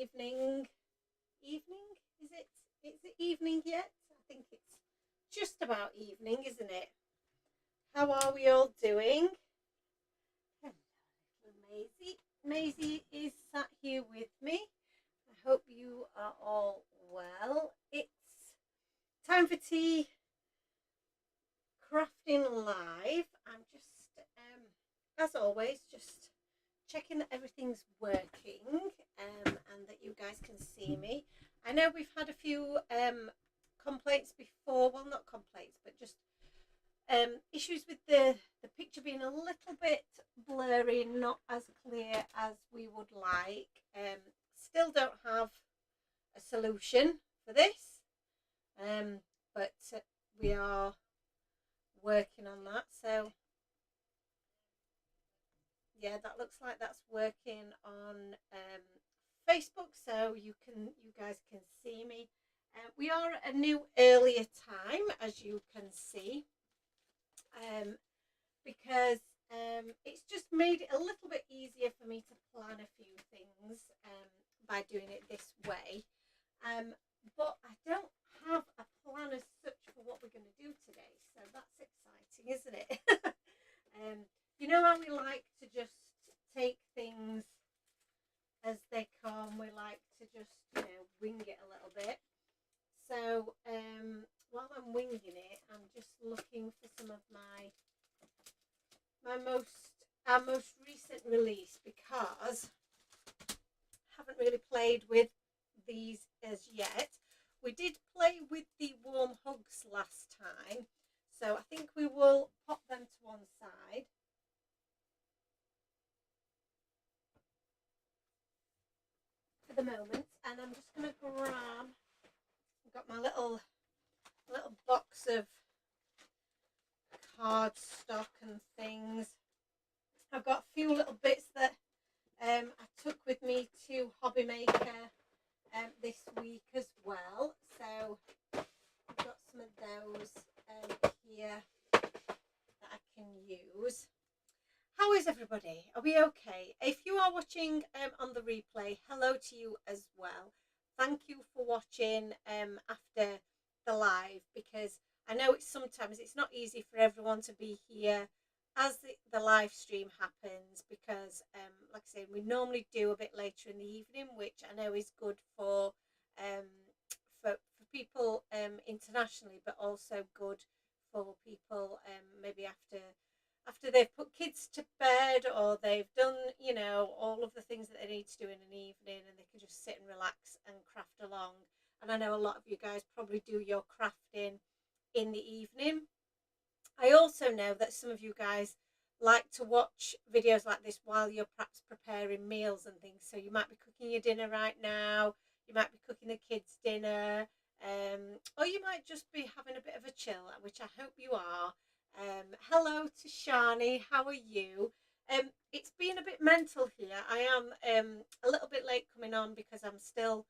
evening. Is it evening yet? I think it's just about evening, isn't it? How are we all doing? Hello, little Maisie. Maisie is sat here with me. I hope you are all well. It's time for tea crafting live. I'm just as always just checking that everything's working and that you guys can see me. I know we've had a few complaints before, well, not complaints, but just issues with the picture being a little bit blurry, not as clear as we would like. Still don't have a solution for this, but we are working on that. So yeah, that looks like that's working on Facebook, so you guys can see me. We are at a new earlier time, as you can see, because it's just made it a little bit easier for me to plan a few things by doing it this way. But I don't have a plan as such for what we're going to do today, so that's exciting, isn't it? You know how we like to just take things as they come. We like to just, wing it a little bit. So while I'm winging it, I'm just looking for some of our most recent release, because I haven't really played with these as yet. We did play with the warm hugs last time, so I think we will pop them to one side. For the moment, and I'm just going to grab, I've got my little box of cardstock and things. I've got a few little bits that I took with me to Hobby Maker this week as well, so I've got some of those here that I can use. How is everybody? Are we okay? If you are watching on the replay, hello to you as well. Thank you for watching after the live, because I know sometimes it's not easy for everyone to be here as the live stream happens, because like I say, we normally do a bit later in the evening, which I know is good for people internationally, but also good for people maybe after they've put kids to bed, or they've done, all of the things that they need to do in an evening, and they can just sit and relax and craft along. And I know a lot of you guys probably do your crafting in the evening. I also know that some of you guys like to watch videos like this while you're perhaps preparing meals and things. So you might be cooking your dinner right now, you might be cooking the kids' dinner, or you might just be having a bit of a chill, which I hope you are. Hello to Shani, how are you? It's been a bit mental here. I am a little bit late coming on because I'm still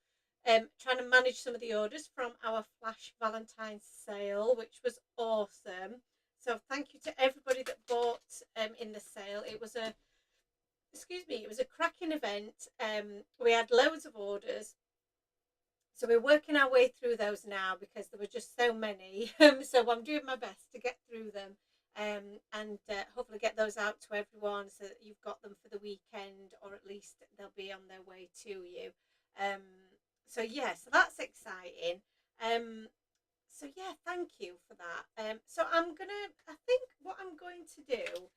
trying to manage some of the orders from our Flash Valentine's sale, which was awesome. So thank you to everybody that bought in the sale. It was a cracking event. We had loads of orders. So we're working our way through those now, because there were just so many. So I'm doing my best to get through them and hopefully get those out to everyone, so that you've got them for the weekend, or at least they'll be on their way to you. So yeah, so that's exciting. So yeah, thank you for that. So I think what I'm going to do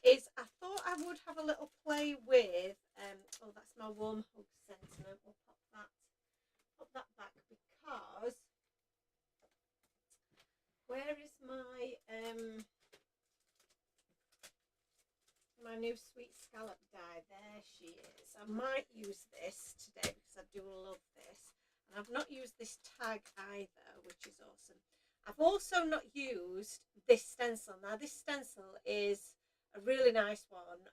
is, I thought I would have a little play with, oh, that's my warm hug sentiment. We'll pop that back, because where is my my new sweet scallop die? There she is. I might use this today because I do love this, and I've not used this tag either, which is awesome. I've also not used this stencil. Now this stencil is a really nice one,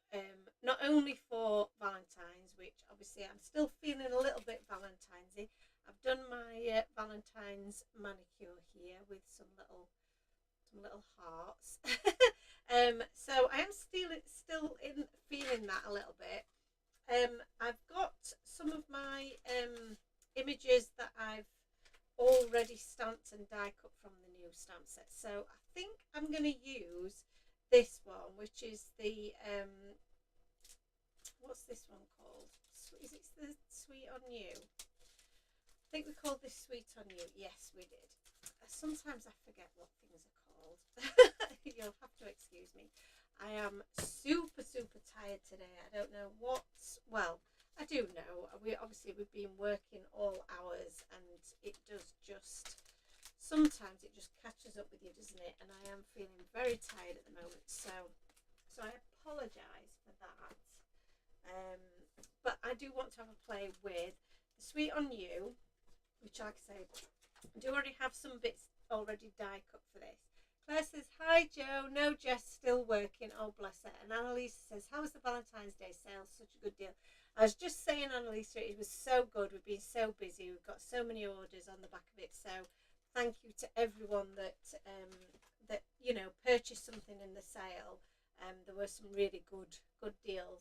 not only for Valentine's, which obviously I'm still feeling a little bit Valentine's-y. I've done my Valentine's manicure here with some little hearts. So I am still feeling that a little bit. I've got some of my my images that I've already stamped and die cut from the new stamp set. So I think I'm going to use this one, which is the what's this one called? Is it the Sweet on You? I think we called this Sweet on You. Yes, we did. Sometimes I forget what things are called. You'll have to excuse me. I am super tired today. I don't know what's, well, I do know. We've been working all hours, and it does just, sometimes it just catches up with you, doesn't it? And I am feeling very tired at the moment, so I apologise for that. But I do want to have a play with the Sweet on You, which, like I say, I do already have some bits already die cut for this. Claire says, hi Jo, no Jess, still working, oh bless her. And Annalisa says, how was the Valentine's Day sale? Such a good deal. I was just saying, Annalisa, it was so good. We've been so busy. We've got so many orders on the back of it. So thank you to everyone that you know, purchased something in the sale. There were some really good deals.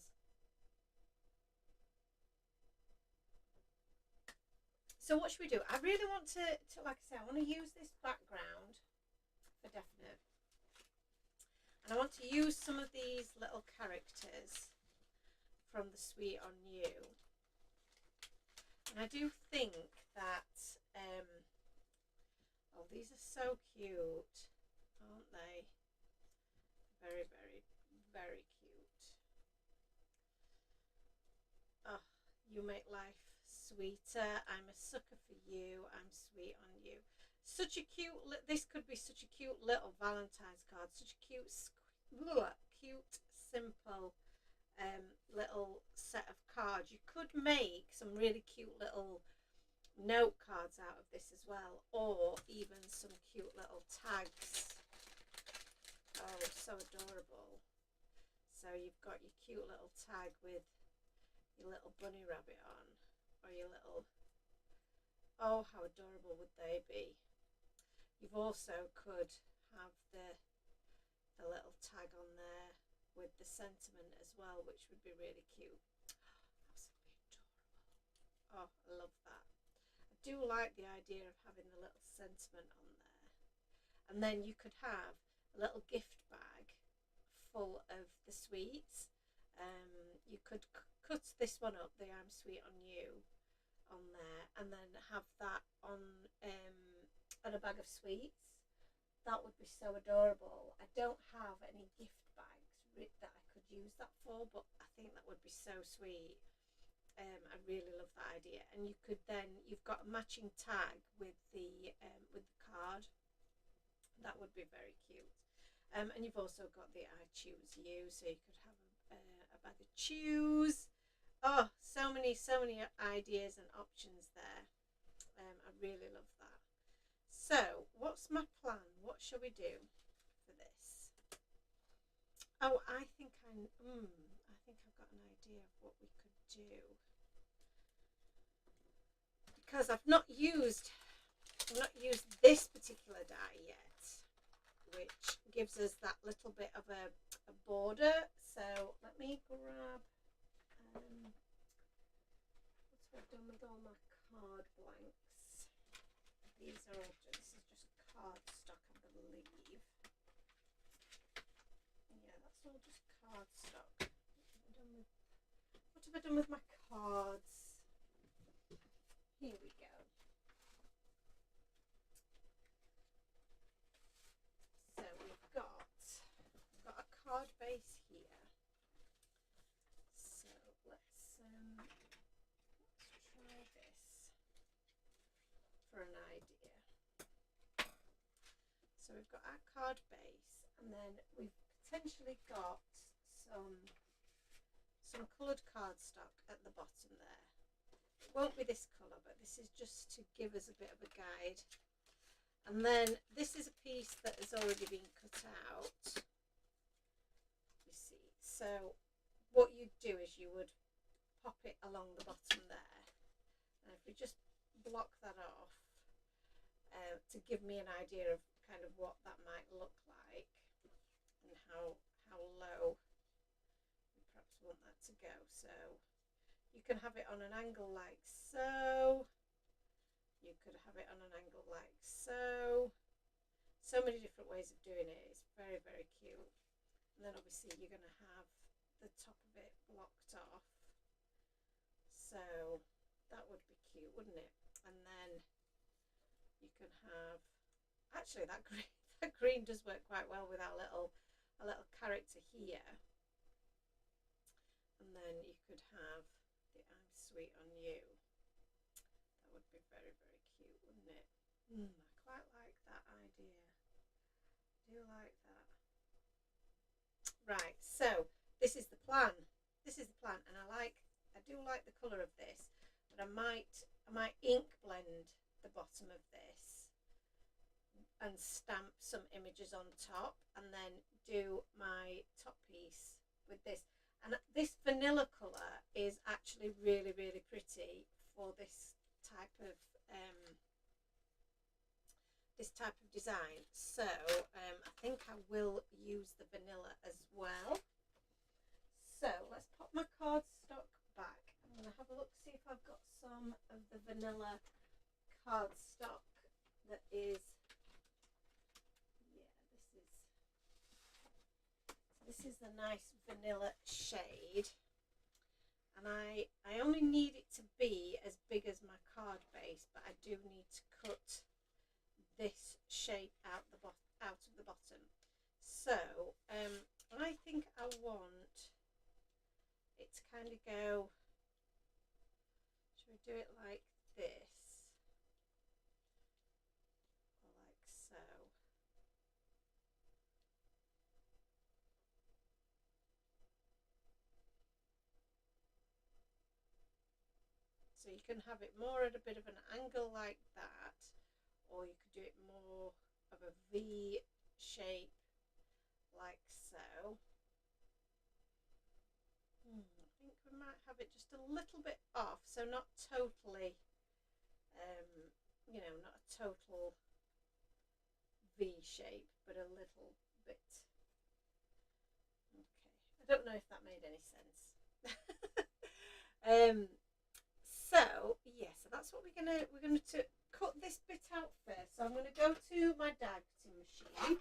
So what should we do? I really want to like I say, I want to use this background for definite. And I want to use some of these little characters from the Sweet on You. And I do think that, oh, these are so cute, aren't they? Very cute. Oh, you make life sweeter. I'm a sucker for you. I'm sweet on you. Such a cute, this could be such a cute little Valentine's card. Such a cute, simple little set of cards. You could make some really cute little note cards out of this as well, or even some cute little tags. Oh, so adorable. So you've got your cute little tag with your little bunny rabbit on, or your little, oh, how adorable would they be? You've also could have the little tag on there with the sentiment as well, which would be really cute. Absolutely adorable. Oh, I love that. I do like the idea of having the little sentiment on there. And then you could have a little gift bag full of the sweets. You could cut this one up, the I'm Sweet on You, on there, and then have that on a bag of sweets. That would be so adorable. I don't have any gift bags that I could use that for, but I think that would be so sweet. I really love that idea. And you could then, you've got a matching tag with the card. That would be very cute. And you've also got the I Choose You, so you could have a bag of chews. Oh, so many ideas and options there. I really love that. So, what's my plan? What shall we do for this? Oh, I think I've got an idea of what we could do. Because I've not used this particular die yet, which gives us that little bit of a border. So let me grab, what have I done with all my card blanks? These are all this is just cardstock, I believe. Yeah, that's all just cardstock. What have I done with my cards? Here we go. So we've got a card base here. So let's try this for an idea. So we've got our card base, and then we've potentially got some coloured cardstock at the bottom there. It won't be this colour, but this is just to give us a bit of a guide. And then this is a piece that has already been cut out. You see, so what you'd do is you would pop it along the bottom there, and if we just block that off to give me an idea of kind of what that might look like and how low we perhaps want that to go. So You can have it on an angle like so. You could have it on an angle like so. So many different ways of doing it. It's very, very cute. And then obviously you're going to have the top of it blocked off. So that would be cute, wouldn't it? And then you can have, actually that green does work quite well with our little character here. And then you could have the I'm sweet on you. That would be very, very cute, wouldn't it? I quite like that idea. I do like that. Right, so this is the plan. This is the plan, and I do like the colour of this, but I might ink blend the bottom of this and stamp some images on top, and then do my top piece with this. And this vanilla colour is actually really, really pretty for this type of design. So I think I will use the vanilla as well. So let's pop my cardstock back. I'm going to have a look, see if I've got some of the vanilla cardstock that is, yeah, this is a nice vanilla shade. And I only need it to be as big as my card base, but I do need to cut this shape out of the bottom. So I think I want it to kind of go, should we do it like this, or like so? So you can have it more at a bit of an angle like that, or you could do it more of a V shape like so. I think we might have it just a little bit off, so not totally, you know, not a total V shape, but a little bit. Okay, I don't know if that made any sense. So yeah, so that's what we're gonna cut this bit out first. So I'm gonna go to my diagram machine.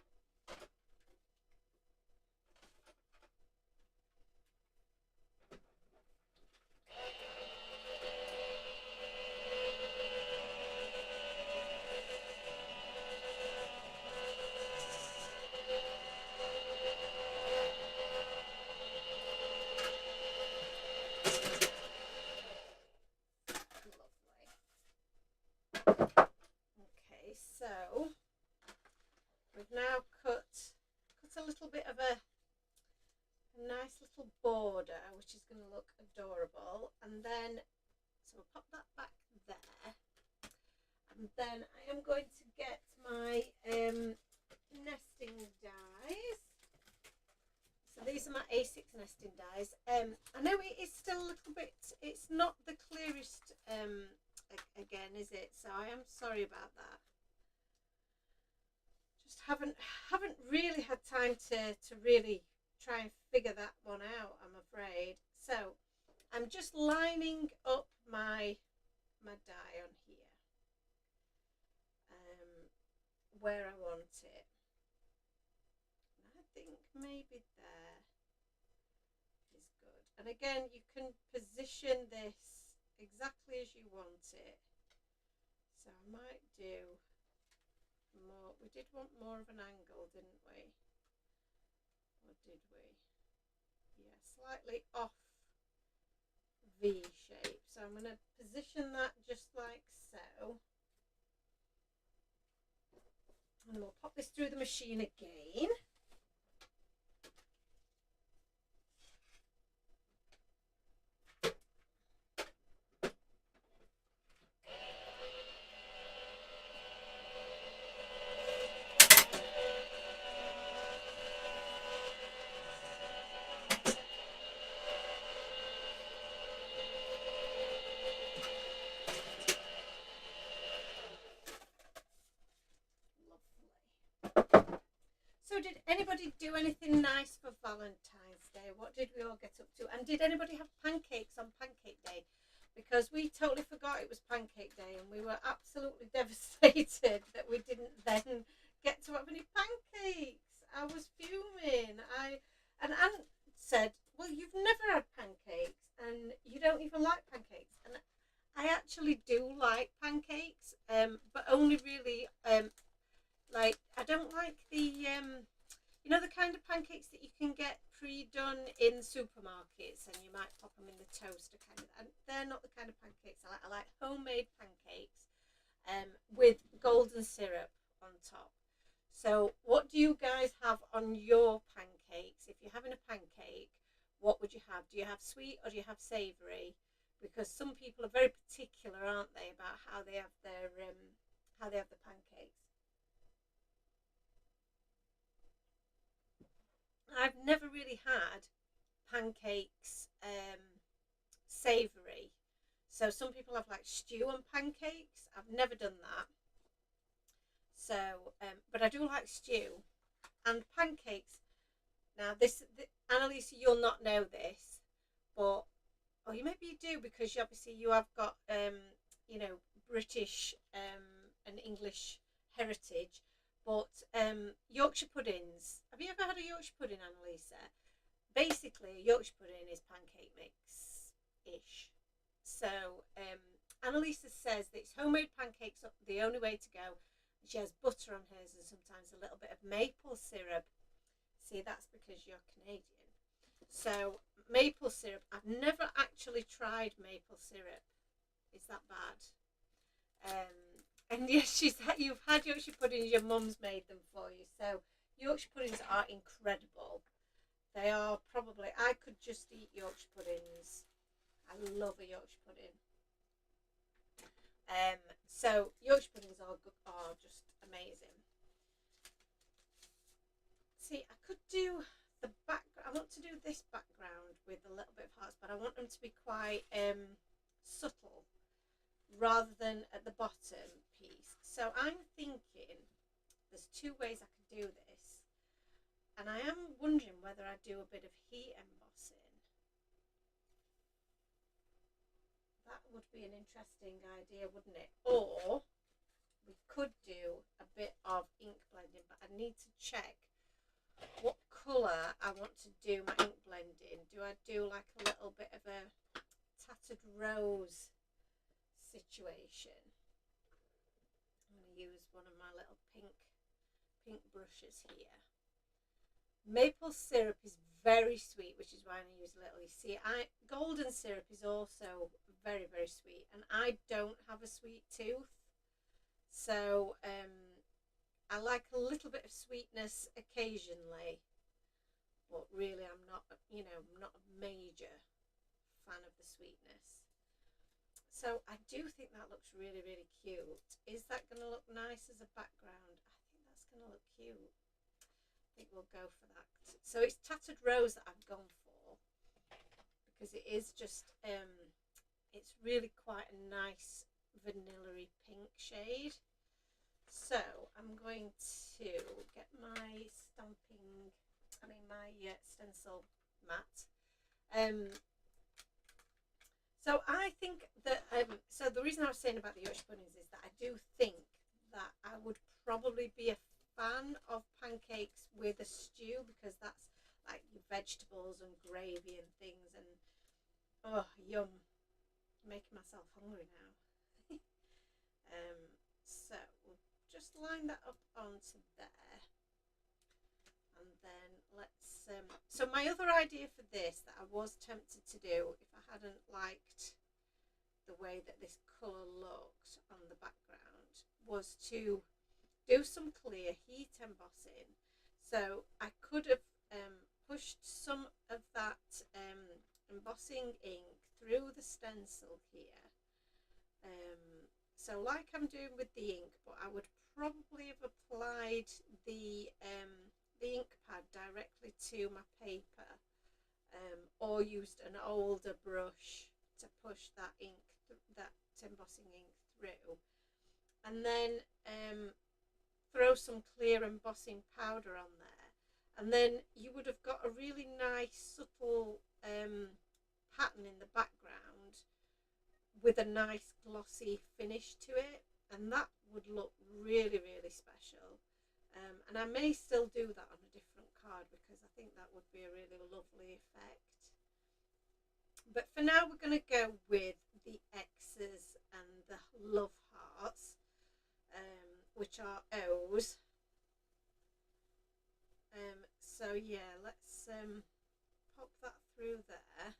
So we've now cut a little bit of a nice little border, which is going to look adorable. And then, so we'll pop that back there. And then I am going to get my nesting dies. So these are my A6 nesting dies. I know it is still a little bit, it's not the clearest again, is it? So I am sorry about that. Just haven't really had time to really try and figure that one out, I'm afraid. So I'm just lining up my die on here, where I want it. And I think maybe there is good. And again, you can position this exactly as you want it. So I might do more. We did want more of an angle, didn't we? Or did we? Yeah, slightly off V shape. So I'm going to position that just like so. And we'll pop this through the machine again. So did anybody do anything nice for Valentine's Day? day? What did we all get up to? And did anybody have pancakes on Pancake Day? Because we totally forgot it was Pancake Day, and we were absolutely devastated that we didn't then get to have any pancakes. I was fuming. And Aunt said, "Well, you've never had pancakes, and you don't even like pancakes." And I actually do like pancakes, but only really like, I don't like the you know, the kind of pancakes that you can get pre-done in supermarkets, and you might pop them in the toaster kind of. And they're not the kind of pancakes I like. I like homemade pancakes, with golden syrup on top. So, what do you guys have on your pancakes? If you're having a pancake, what would you have? Do you have sweet or do you have savoury? Because some people are very particular, aren't they, about how they have their the pancakes. I've never really had pancakes savoury. So some people have like stew and pancakes. I've never done that. So, but I do like stew and pancakes. Now, Annalisa, you'll not know this, but or you maybe you do, because obviously you have got you know, British and English heritage. But Yorkshire puddings. Have you ever had a Yorkshire pudding, Annalisa? Basically, a Yorkshire pudding is pancake mix ish. So Annalisa says that it's homemade pancakes are the only way to go. She has butter on hers and sometimes a little bit of maple syrup. See, that's because you're Canadian. So maple syrup. I've never actually tried maple syrup. Is that bad? And yes, you've had Yorkshire puddings. Your mum's made them for you. So Yorkshire puddings are incredible. They are probably. I could just eat Yorkshire puddings. I love a Yorkshire pudding. So Yorkshire puddings are just amazing. See, I could do the back. I want to do this background with a little bit of hearts, but I want them to be quite subtle, rather than at the bottom piece. So I'm thinking there's two ways I could do this, and I am wondering whether I do a bit of heat embossing. That would be an interesting idea, wouldn't it? Or we could do a bit of ink blending, but I need to check what colour I want to do my ink blending. Do I do like a little bit of a tattered rose situation? I'm going to use one of my little pink brushes here. Maple syrup is very sweet, which is why I use a little. You see, golden syrup is also very, very sweet, and I don't have a sweet tooth, so I like a little bit of sweetness occasionally, but really I'm not, I'm not a major fan of the sweetness. So I do think that looks really, really cute. Is that going to look nice as a background? I think that's going to look cute. I think we'll go for that. So it's tattered rose that I've gone for, because it is just, it's really quite a nice vanilla-y pink shade. So I'm going to get my stencil mat. So I think that, so the reason I was saying about the Yorkshire puddings is that I do think that I would probably be a fan of pancakes with a stew, because that's like your vegetables and gravy and things, and oh, yum. I'm making myself hungry now. So we'll just line that up onto there, and then let's so my other idea for this that I was tempted to do, if I hadn't liked the way that this colour looked on the background, was to do some clear heat embossing. So I could have pushed some of that embossing ink through the stencil here, so like I'm doing with the ink, but I would probably have applied the ink pad directly to my paper, or used an older brush to push that ink, that embossing ink through, and then throw some clear embossing powder on there, And then you would have got a really nice subtle pattern in the background with a nice glossy finish to it, and that would look really, really special. And I may still do that on a different card because I think that would be a really lovely effect. But for now we're going to go with the X's and the love hearts, which are O's. So yeah, let's pop that through there,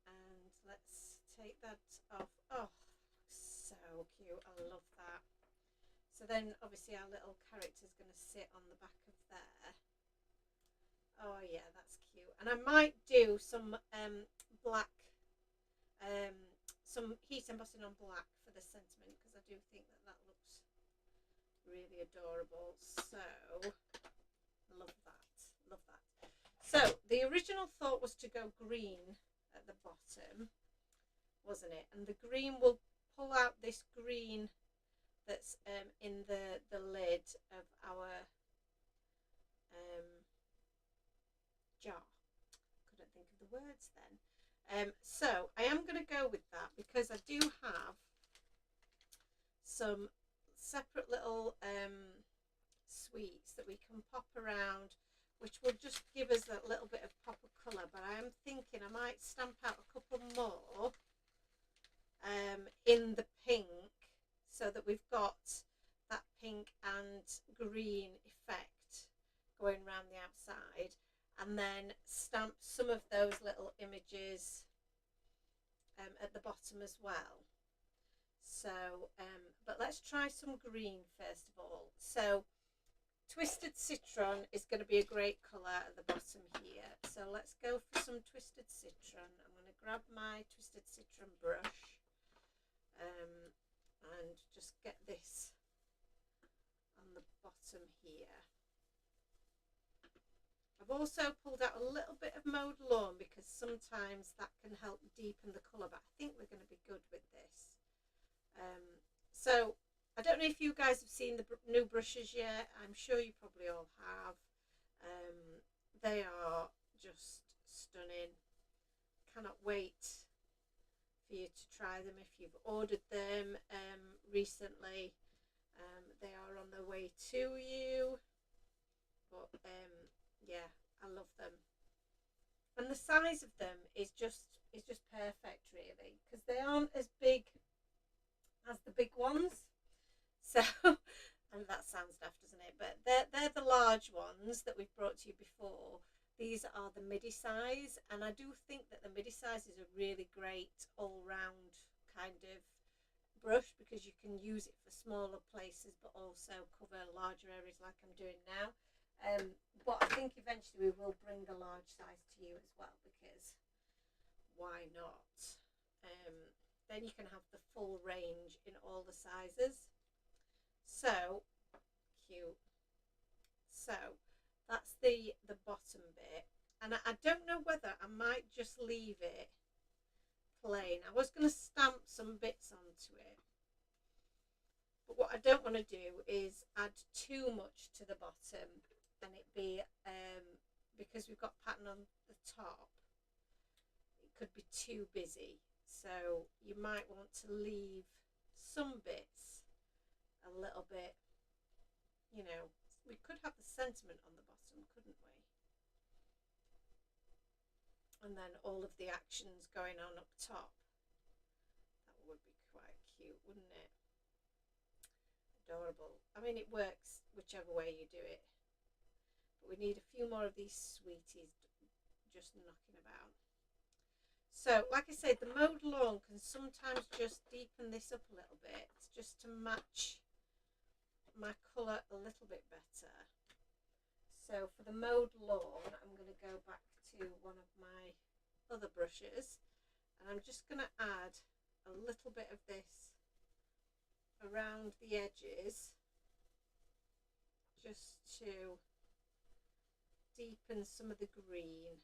and let's take that off. Oh, so cute, I love that. So then obviously our little character is going to sit on the back of there. Oh yeah, that's cute. And I might do some black, some heat embossing on black for the sentiment, because I do think that that looks really adorable. So love that, love that. So the original thought was to go green at the bottom, wasn't it? And the green will pull out this green that's in the lid of our jar. Couldn't think of the words then. So I am going to go with that because I do have some separate little sweets that we can pop around, which will just give us a little bit of pop of colour. But I am thinking I might stamp out a couple more in the pink, so that we've got that pink and green effect going around the outside, and then stamp some of those little images at the bottom as well. So but let's try some green first of all. So Twisted Citron is going to be a great colour at the bottom here, so let's go for some Twisted Citron. I'm going to grab my Twisted Citron brush and just get this on the bottom here. I've also pulled out a little bit of mowed lawn because sometimes that can help deepen the colour, but I think we're going to be good with this. So I don't know if you guys have seen the new brushes yet. I'm sure you probably all have. They are just stunning. Cannot wait for you to try them if you've ordered them recently. They are on their way to you, but yeah, I love them, and the size of them is just perfect really, because they aren't as big as the big ones. So, and that sounds daft, doesn't it? But they're the large ones that we've brought to you before. These are the midi size, and I do think that the midi size is a really great all-round kind of brush, because you can use it for smaller places but also cover larger areas like I'm doing now. But I think eventually we will bring the large size to you as well, because why not? Then you can have the full range in all the sizes. So cute. So that's the bottom bit, and I don't know whether I might just leave it plain. I was going to stamp some bits onto it, but what I don't want to do is add too much to the bottom and it be because we've got pattern on the top, it could be too busy. So you might want to leave some bits a little bit, you know. We could have the sentiment on the bottom, couldn't we? And then all of the actions going on up top. That would be quite cute, wouldn't it? Adorable. I mean, it works whichever way you do it. But we need a few more of these sweeties just knocking about. So, like I say, the mowed lawn can sometimes just deepen this up a little bit, just to match my colour a little bit better. So for the mowed lawn, I'm going to go back to one of my other brushes, and I'm just going to add a little bit of this around the edges, just to deepen some of the green.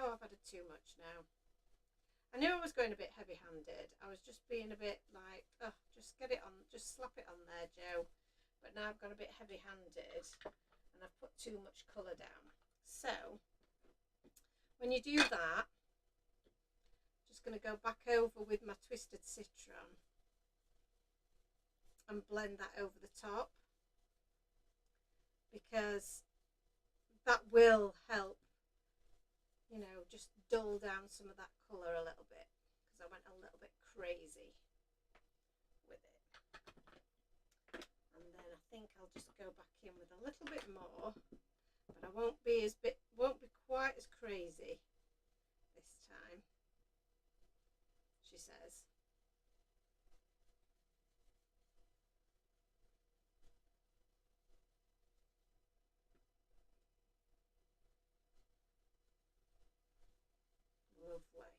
oh, I've added too much now. I knew I was going a bit heavy-handed. I was just being a bit like, oh, just get it on, just slap it on there, Jo. But now I've got a bit heavy-handed and I've put too much colour down. So when you do that, I'm just going to go back over with my Twisted Citron and blend that over the top, because that will help, you know, just dull down some of that colour a little bit, because I went a little bit crazy with it. And then I think I'll just go back in with a little bit more, but I won't be quite as crazy this time, she says. Lovely.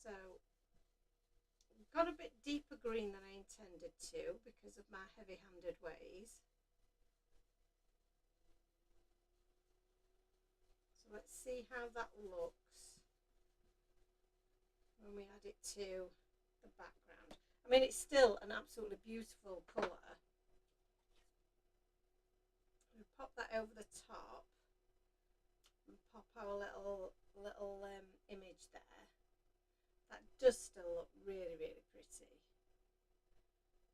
So got a bit deeper green than I intended to because of my heavy-handed ways. So let's see how that looks when we add it to the background. I mean, it's still an absolutely beautiful colour. We pop that over the top and pop our little image there. That does still look really, really pretty,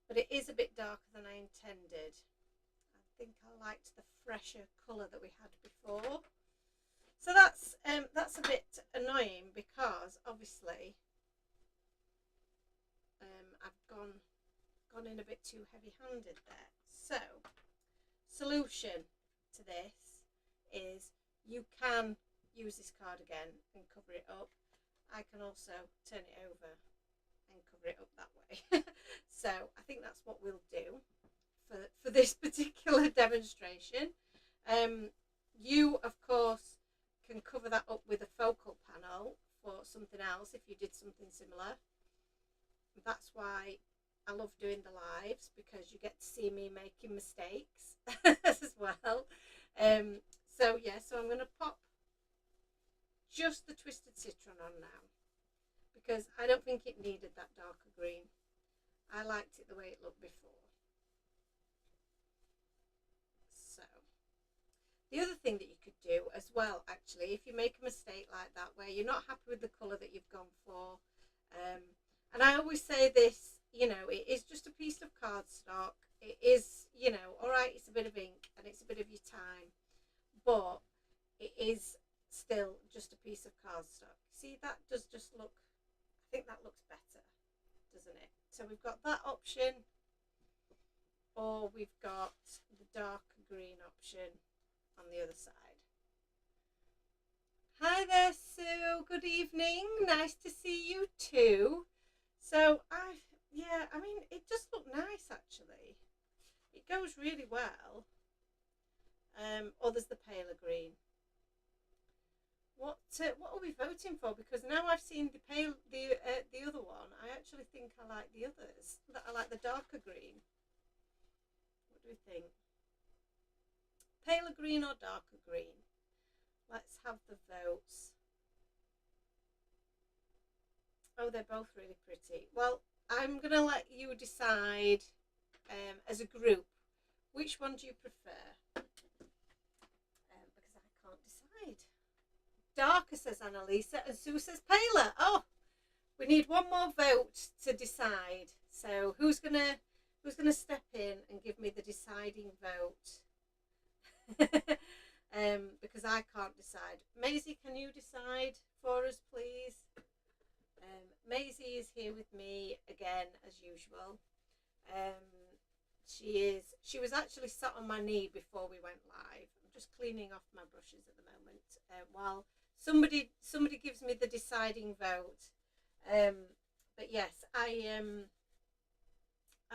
but it is a bit darker than I intended. I think I liked the fresher colour that we had before. So that's a bit annoying, because obviously I've gone in a bit too heavy-handed there. So solution to this is you can use this card again and cover it up. I can also turn it over and cover it up that way. So I think that's what we'll do for this particular demonstration. You, of course, can cover that up with a focal panel for something else if you did something similar. That's why I love doing the lives, because you get to see me making mistakes as well. So yeah, so I'm going to pop just the Twisted Citron on now, because I don't think it needed that darker green. I liked it the way it looked before. So the other thing that you could do as well, actually, if you make a mistake like that where you're not happy with the colour that you've gone for, and I always say this, you know, it is just a piece of cardstock. It is, you know, all right, it's a bit of ink and it's a bit of your time, but it is still just a piece of cardstock. See, that does just look, I think that looks better, doesn't it? So we've got that option, or we've got the dark green option on the other side. Hi there, Sue. Good evening. Nice to see you too. So I mean, it does look nice actually. It goes really well. Or there's the paler green. What are we voting for? Because now I've seen the other one, I actually think I like the others. I like the darker green. What do we think? Paler green or darker green? Let's have the votes. Oh, they're both really pretty. Well, I'm going to let you decide as a group, which one do you prefer? Because I can't decide. Darker, says Annalisa, and Sue says paler. Oh, we need one more vote to decide. So who's gonna step in and give me the deciding vote? Because I can't decide. Maisie, can you decide for us, please? Maisie is here with me again as usual. She was actually sat on my knee before we went live. I'm just cleaning off my brushes at the moment while somebody gives me the deciding vote. But yes, I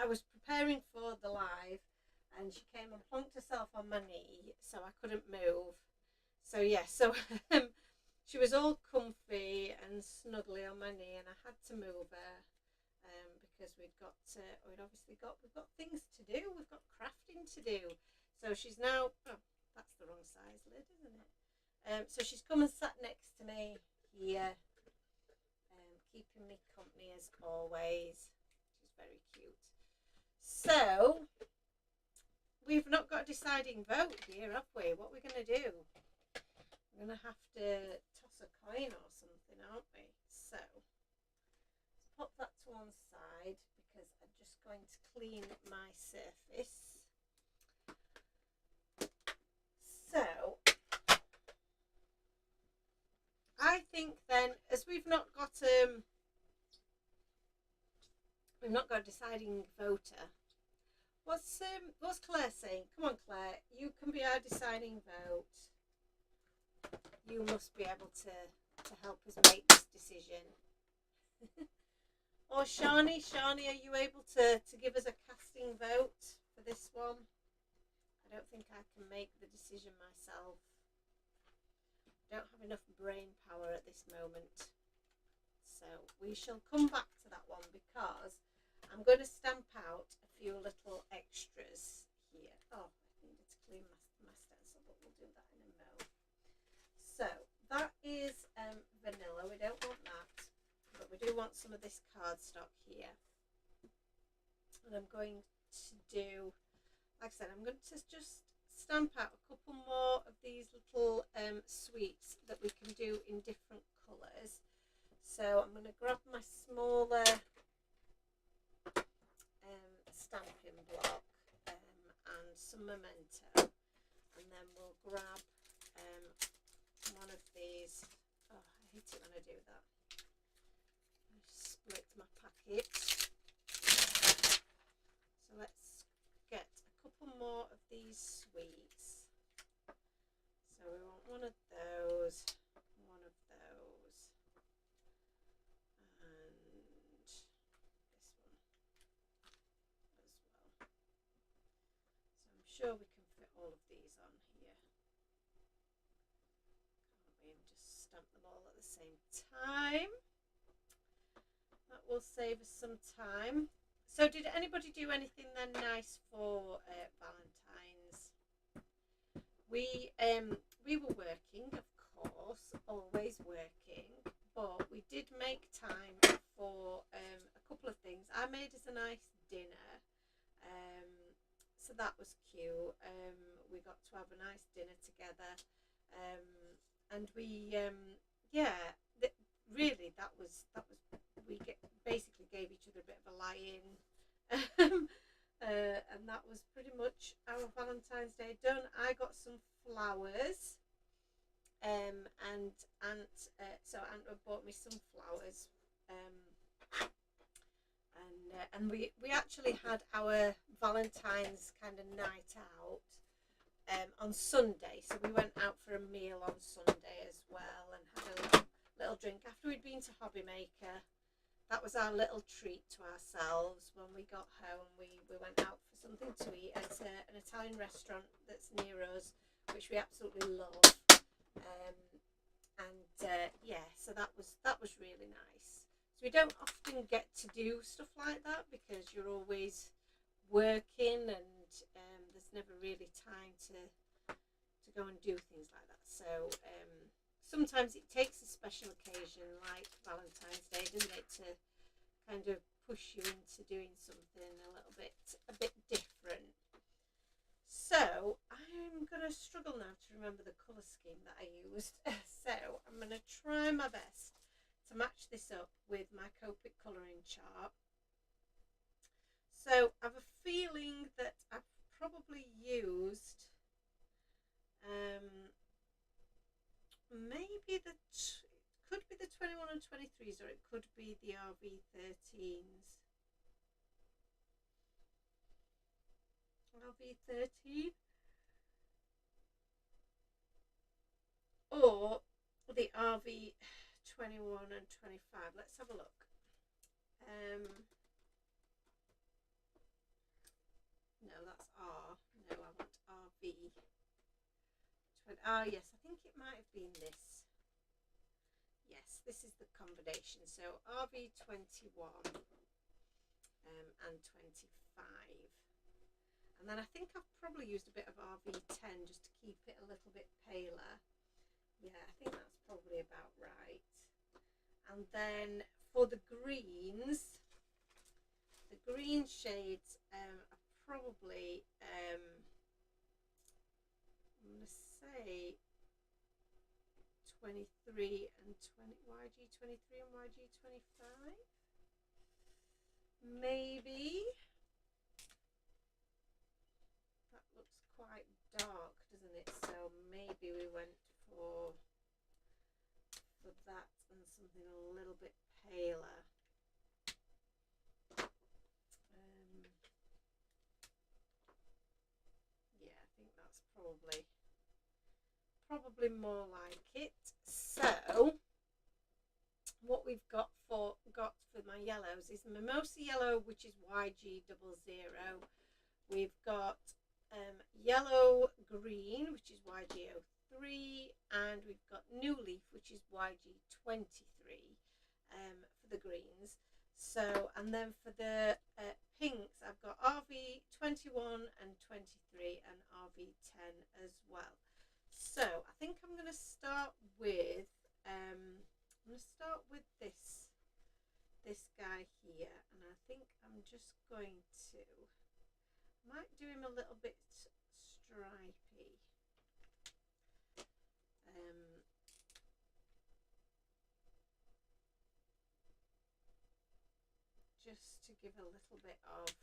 was preparing for the live, and she came and plonked herself on my knee, so I couldn't move. So yes, so she was all comfy and snuggly on my knee, and I had to move her because we've got things to do. We've got crafting to do. So she's now That's the wrong size lid, isn't it? So she's come and sat next to me here, keeping me company as always. She's very cute. So we've not got a deciding vote here, have we? What are we going to do? We're going to have to toss a coin or something, aren't we? So let's pop that to one side because I'm just going to clean my surface. So I think then, as we've not got a deciding voter, what's Claire saying? Come on, Claire, you can be our deciding vote. You must be able to help us make this decision. Or Shani, are you able to give us a casting vote for this one? I don't think I can make the decision myself. I don't have enough brain power at this moment. So we shall come back to that one because I'm going to stamp out a few little extras here. Oh, I needed to clean my stencil, but we'll do that in a moment. So that is vanilla. We don't want that, but we do want some of this cardstock here. And I'm going to do, like I said, I'm going to just stamp out a couple more of these little sweets that we can do in different colours. So I'm going to grab my smaller stamping block and some memento, and then we'll grab one of these. Oh, I hate it when I do that. I split my packet. So let's get a couple more of these sweets. So we want one of those, and this one as well. So I'm sure we can fit all of these on here. Can't we? And just stamp them all at the same time. That will save us some time. So did anybody do anything then nice for Valentine's? We were working, of course, always working, but we did make time for a couple of things. I made us a nice dinner, so that was cute. We got to have a nice dinner together, and we really that was we basically gave each other a bit of a lie-in. And that was pretty much our Valentine's Day done. I got some flowers, and so Aunt bought me some flowers, and we actually had our Valentine's kind of night out on Sunday. So we went out for a meal on Sunday as well and had a little drink after we'd been to Hobby Maker. That was our little treat to ourselves. When we got home, we went out for something to eat at an Italian restaurant that's near us, which we absolutely love. So that was really nice. So we don't often get to do stuff like that because you're always working, and there's never really time to go and do things like that. So sometimes it takes a special occasion like Valentine's Day, doesn't it, to kind of push you into doing something a bit different. So I'm going to struggle now to remember the colour scheme that I used. So I'm going to try my best to match this up with my Copic colouring chart. So I have a feeling that I've probably used maybe it could be the 21 and 23s, or it could be the RV13s. RV13 or the RV21 and 25. Let's have a look. No, that's R. No, I want RV. Oh yes, I think it might have been this. Yes, this is the combination. So RV21 and 25. And then I think I've probably used a bit of RV10 just to keep it a little bit paler. Yeah, I think that's probably about right. And then for the greens, the green shades are probably, I'm going to say 23 and 20, YG23 and YG25. Maybe. That looks quite dark, doesn't it? So maybe we went for that and something a little bit paler. Yeah, I think that's probably more like it. So what we've got for my yellows is Mimosa Yellow, which is YG00. We've got Yellow Green, which is YG03, and we've got New Leaf, which is YG23 for the greens. So, and then for the pinks, I've got RV21 and 23 and RV10 as well. So I think I'm going to start with this guy here, and I think I'm just going to might do him a little bit stripy. Just to give a little bit of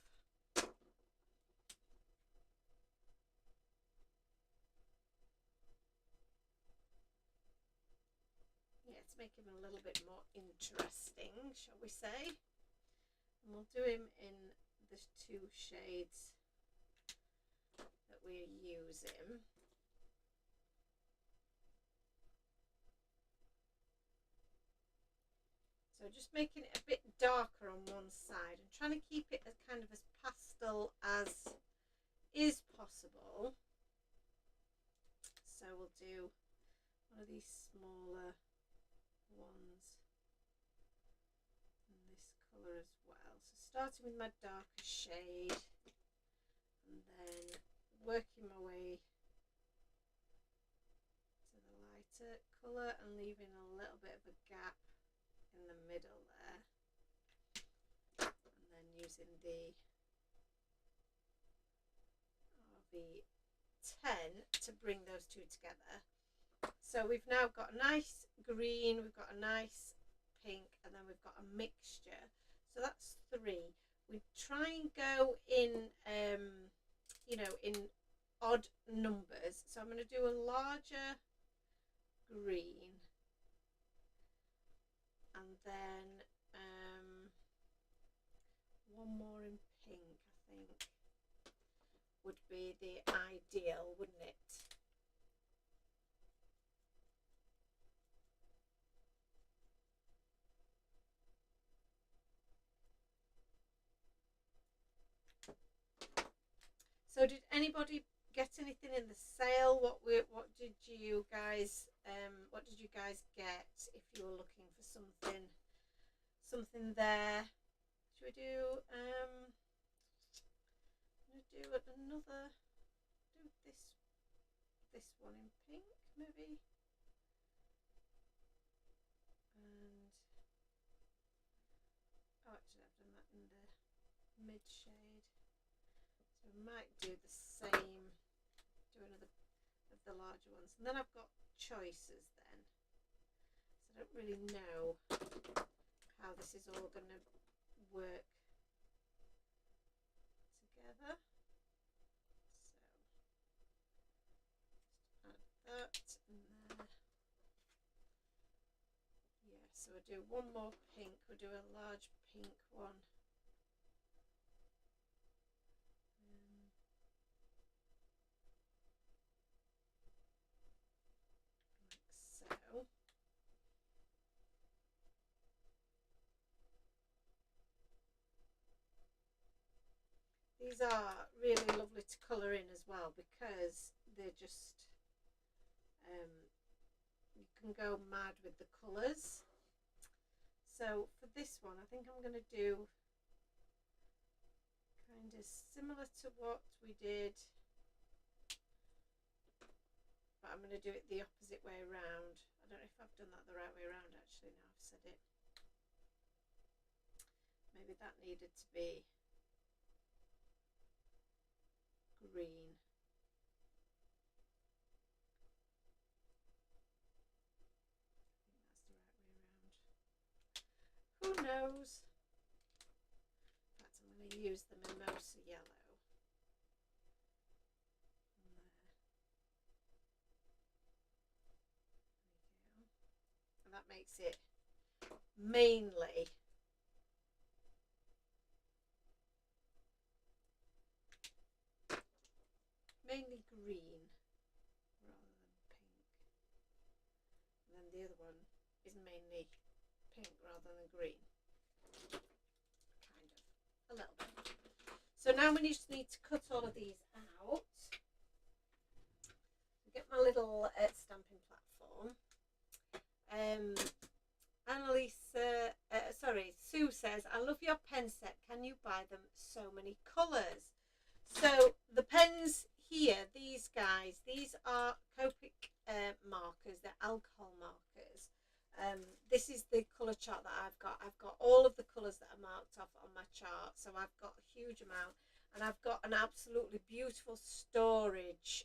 to make him a little bit more interesting, shall we say. And we'll do him in the two shades that we're using. So just making it a bit darker on one side and trying to keep it as kind of as pastel as is possible. So we'll do one of these smaller ones in this colour as well. So starting with my darker shade and then working my way to the lighter colour and leaving a little bit of a gap in the middle there, and then using the RV10 to bring those two together. So we've now got a nice green, we've got a nice pink, and then we've got a mixture. So that's 3. We try and go in, in odd numbers. So I'm going to do a larger green, and then one more in pink, I think, would be the ideal, wouldn't it? So did anybody get anything in the sale? What did you guys get if you were looking for something there? Should we do I'm gonna do this one in pink maybe, and actually I've done that in the mid shade. So I might do the same, do another of the larger ones, and then I've got choices then. So I don't really know how this is all going to work together. So add that in there. Yeah, so we'll do one more pink, we'll do a large pink one. So these are really lovely to colour in as well, because they're just you can go mad with the colours. So for this one I think I'm going to do kind of similar to what we did, but I'm going to do it the opposite way around. I don't know if I've done that the right way around actually, now I've said it. Maybe that needed to be green. I think that's the right way around. Who knows? In fact, I'm going to use the mimosa yellow. And that makes it mainly green rather than pink. And then the other one is mainly pink rather than green. Kind of. A little bit. So now we just need to cut all of these out. Get my little stamping platform. Sue says, I love your pen set. Can you buy them? So many colours. So the pens here, these guys, these are Copic markers. They're alcohol markers. This is the colour chart that I've got. I've got all of the colours that are marked off on my chart. So I've got a huge amount. And I've got an absolutely beautiful storage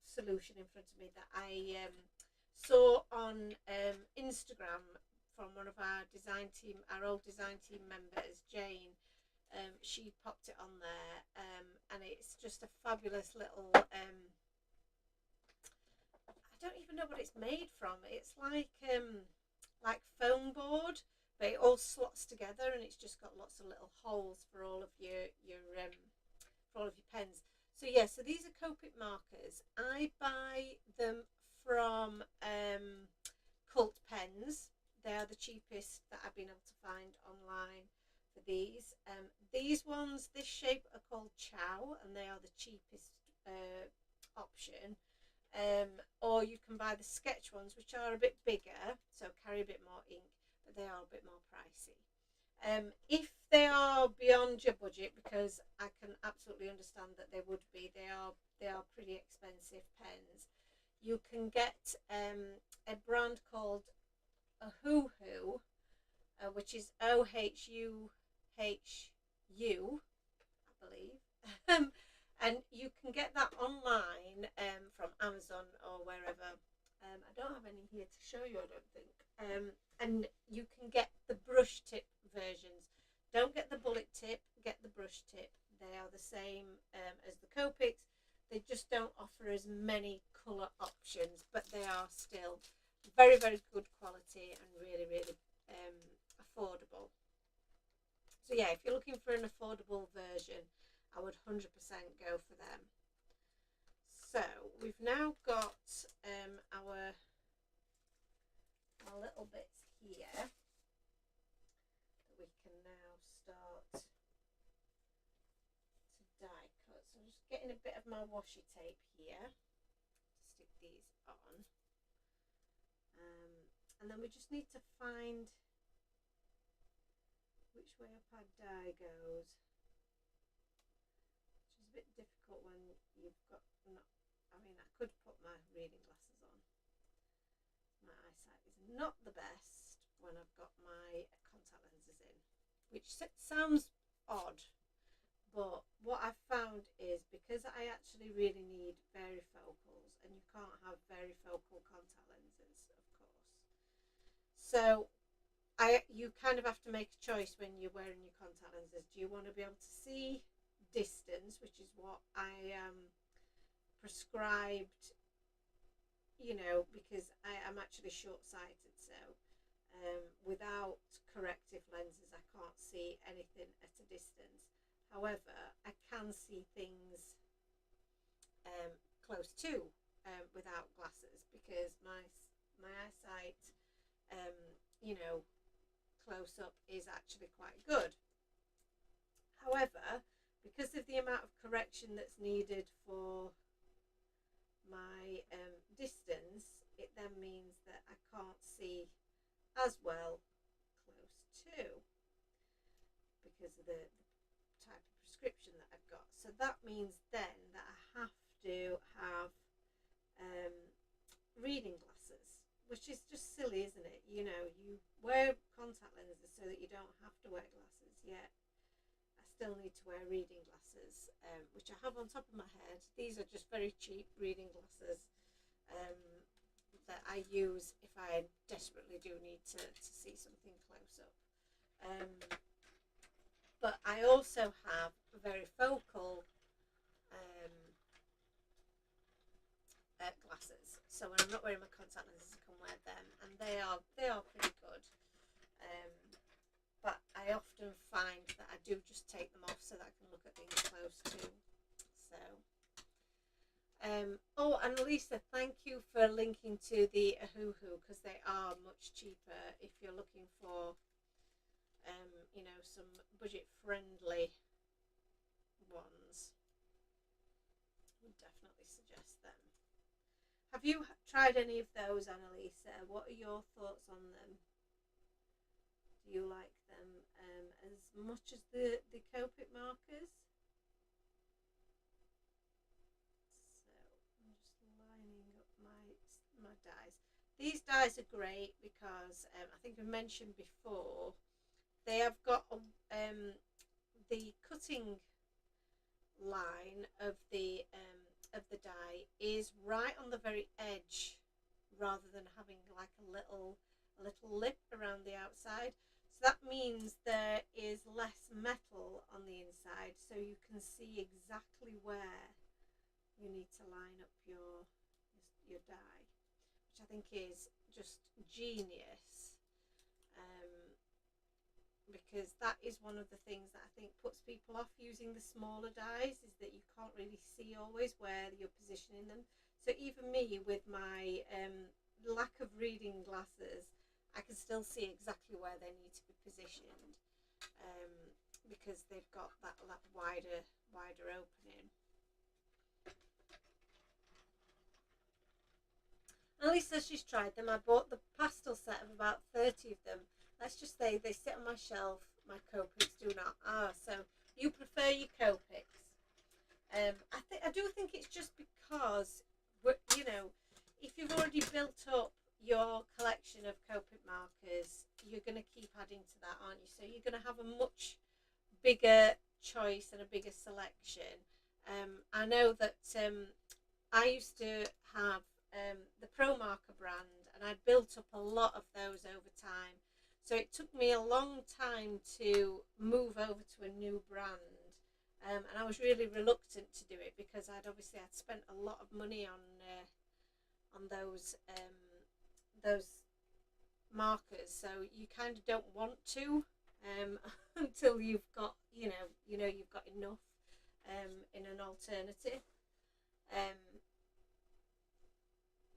solution in front of me that I saw on Instagram from one of our design team, our old design team members, Jane. She popped it on there, and it's just a fabulous little I don't even know what it's made from. It's like foam board, but it all slots together, and it's just got lots of little holes for all of your pens. So yeah, so these are Copic markers. I buy them from Cult Pens. They are the cheapest that I've been able to find online for these. These ones, this shape, are called Chow, and they are the cheapest option. Or you can buy the sketch ones, which are a bit bigger, so carry a bit more ink, but they are a bit more pricey. If they are beyond your budget, because I can absolutely understand that they would be, they are pretty expensive pens. You can get a brand called Ohuhu, which is OHUHU, I believe. And you can get that online from Amazon or wherever. I don't have any here to show you, I don't think. And you can get the brush tip versions. Don't get the bullet tip, get the brush tip. They are the same as the Copics. They just don't offer as many colour options, but they are still very, very good quality and really, really affordable. So yeah, if you're looking for an affordable version, I would 100% go for them. So we've now got our little bits here that we can now start to die cut. So I'm just getting a bit of my washi tape here to stick these on. And then we just need to find which way up our die goes, which is a bit difficult when you've got I could put my reading glasses on. My eyesight is not the best when I've got my contact lenses in, which sounds odd, but what I've found is because I actually really need varifocals, and you can't have varifocal contact lenses, of course. So you kind of have to make a choice when you're wearing your contact lenses. Do you want to be able to see distance, which is what I prescribed, because I am actually short-sighted, so without corrective lenses I can't see anything at a distance. However, I can see things close to without glasses, because my eyesight close up is actually quite good. However, because of the amount of correction that's needed for my distance, it then means that I can't see as well close to, because of the type of prescription that I've got. So that means then that I have to have reading glasses, which is just silly, isn't it? You know, you wear contact lenses so that you don't have to wear glasses, yet I still need to wear reading glasses, which I have on top of my head. These are just very cheap reading glasses that I use if I desperately do need to see something close up. But I also have very focal glasses. So when I'm not wearing my contact lenses, I can wear them, and they are pretty good. But I often find that I do just take them off so that I can look at things close too. So. Oh, and Lisa, thank you for linking to the Ahuhu, because they are much cheaper if you're looking for, you know, some budget-friendly ones. I would definitely suggest them. Have you tried any of those, Annalisa? What are your thoughts on them? Do you like them as much as the Copic markers? My dies. These dies are great because I think I mentioned before they have got the cutting line of the die is right on the very edge, rather than having like a little lip around the outside. So that means there is less metal on the inside, so you can see exactly where you need to line up your die, which I think is just genius, because that is one of the things that I think puts people off using the smaller dies, is that you can't really see always where you're positioning them. So even me with my lack of reading glasses, I can still see exactly where they need to be positioned, because they've got that wider opening. Alice says she's tried them. I bought the pastel set of about 30 of them. Let's just say they sit on my shelf. My Copics do not. So you prefer your Copics. I do think it's just because, you know, if you've already built up your collection of Copic markers, you're going to keep adding to that, aren't you? So you're going to have a much bigger choice and a bigger selection. I know that I used to have the Pro Marker brand, and I'd built up a lot of those over time. So it took me a long time to move over to a new brand, and I was really reluctant to do it because I'd spent a lot of money on those markers. So you kind of don't want to until you've got you've got enough in an alternative.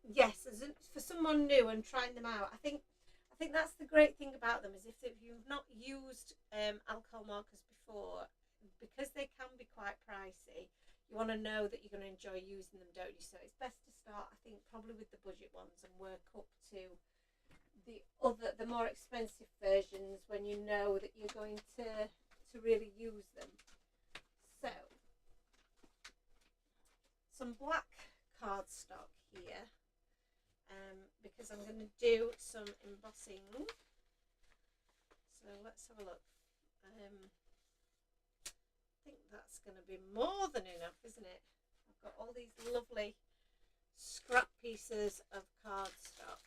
Yes, for someone new and trying them out, I think that's the great thing about them, is if you've not used alcohol markers before, because they can be quite pricey, you want to know that you're going to enjoy using them, don't you? So it's best to start, I think, probably with the budget ones and work up to the more expensive versions when you know that you're going to really use them. So some black cardstock here, because I'm going to do some embossing. So let's have a look. I think that's going to be more than enough, isn't it? I've got all these lovely scrap pieces of cardstock.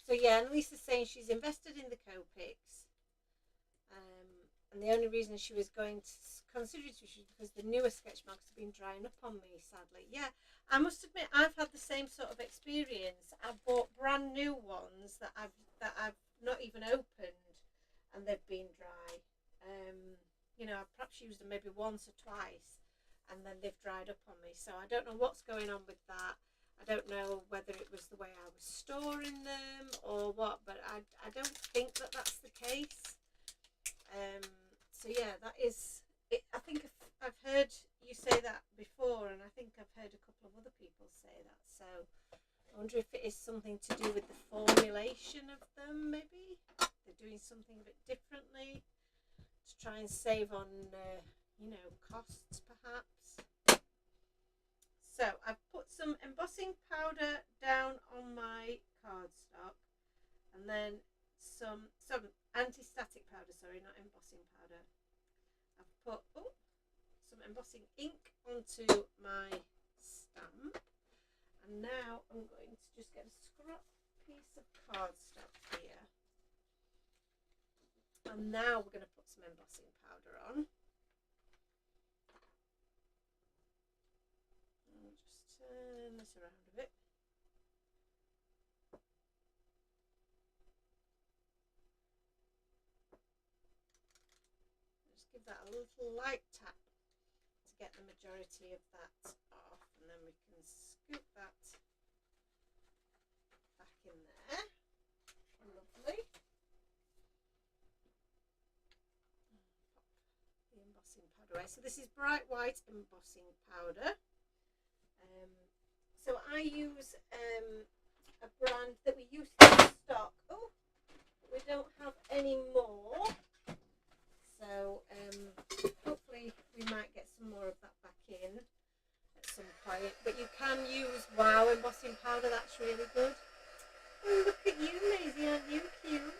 So yeah, and Lisa's saying she's invested in the Copics, and the only reason she was going to consider it was because the newer sketch markers have been drying up on me, sadly. Yeah, I must admit I've had the same sort of experience. I've bought brand new ones that I've not even opened, and they've been dry. You know, I've perhaps used them maybe once or twice, and then they've dried up on me. So I don't know what's going on with that. I don't know whether it was the way I was storing them or what, but I don't think that that's the case. So yeah, that is it. I think I've heard you say that before, and I think I've heard a couple of other people say that. So I wonder if it is something to do with the formulation of them, maybe, they're doing something a bit differently to try and save on, you know, costs perhaps. So I've put some embossing powder down on my cardstock, and then some anti-static powder, sorry, not embossing powder. I've put some embossing ink onto my stamp, and now I'm going to just get a scrap piece of cardstock here, and now we're going to put some embossing powder on. I'll just turn this around a bit. Just give that a little light tap to get the majority of that off, and then we can scoop that back in there. Lovely. Pop the embossing powder away. So this is bright white embossing powder. So I use a brand that we used to stock. Oh, we don't have any more. So hopefully we might get some more of that back in at some point. But you can use Wow embossing powder. That's really good. Oh, look at you, Maisie, aren't you cute?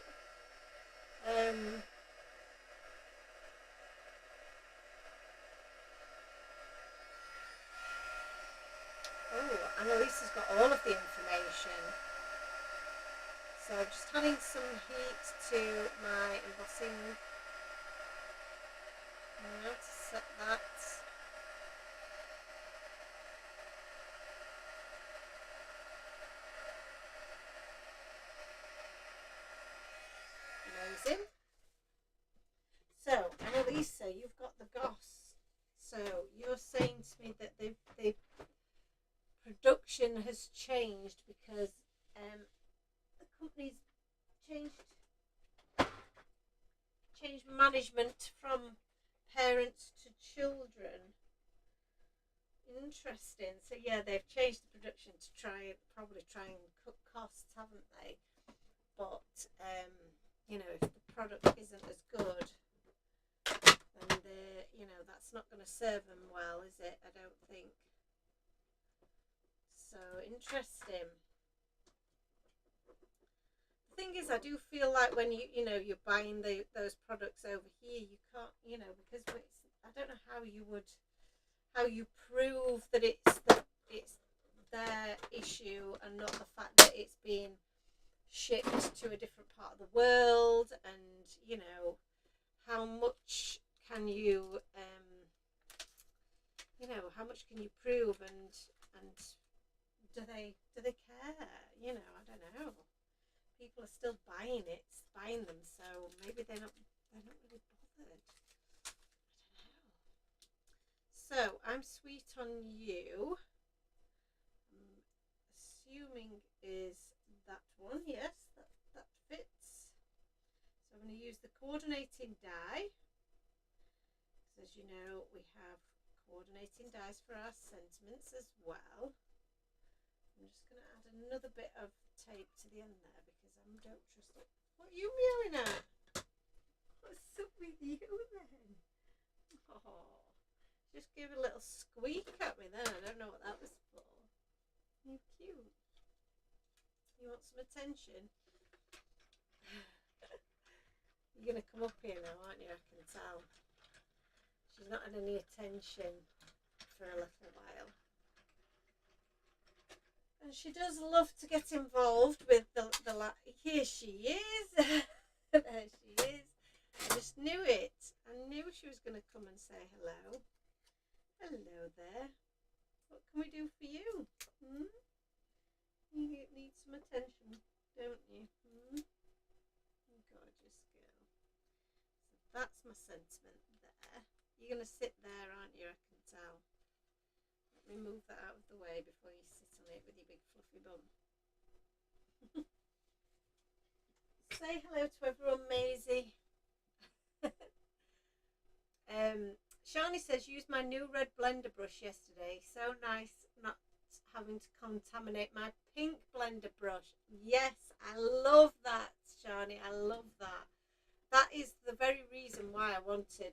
Oh, Annalisa's got all of the information. So I'm just adding some heat to my embossing now to set that. Amazing. So, Annalisa, you've got the goss. So you're saying to me that the production has changed because the company's changed management from parents to children. Interesting. So yeah, they've changed the production to probably try and cut costs, haven't they? But you know, if the product isn't as good, then you know, that's not going to serve them well, is it? I don't think. So interesting. The thing is, I do feel like when you're buying those products over here, you can't, you know, because I don't know how you prove that it's their issue and not the fact that it's being shipped to a different part of the world, and you know, how much can you how much can you prove, and do they care? You know, I don't know. People are still buying them, so maybe they're not really bothered. I don't know. So I'm Sweet on You. I'm assuming is that one. Yes, that fits. So I'm going to use the coordinating die, because as you know, we have coordinating dies for our sentiments as well. I'm just going to add another bit of tape to the end there because I don't trust it. What are you meowing at? What's up with you then? Oh, just give a little squeak at me then. I don't know what that was for. You're cute. You want some attention? You're going to come up here now, aren't you? I can tell. She's not had any attention for a little while. And she does love to get involved with the here she is. There she is. I just knew it. I knew she was going to come and say hello. Hello there. What can we do for you? You need some attention, don't you? Gorgeous girl. So that's my sentiment there. You're going to sit there, aren't you? I can tell. Let me move that out of the way before you sit on it with your big fluffy bum. Say hello to everyone, Maisie. Shani says, use my new red blender brush yesterday. So nice not having to contaminate my pink blender brush. Yes, I love that. Shani. I love that. That is the very reason why I wanted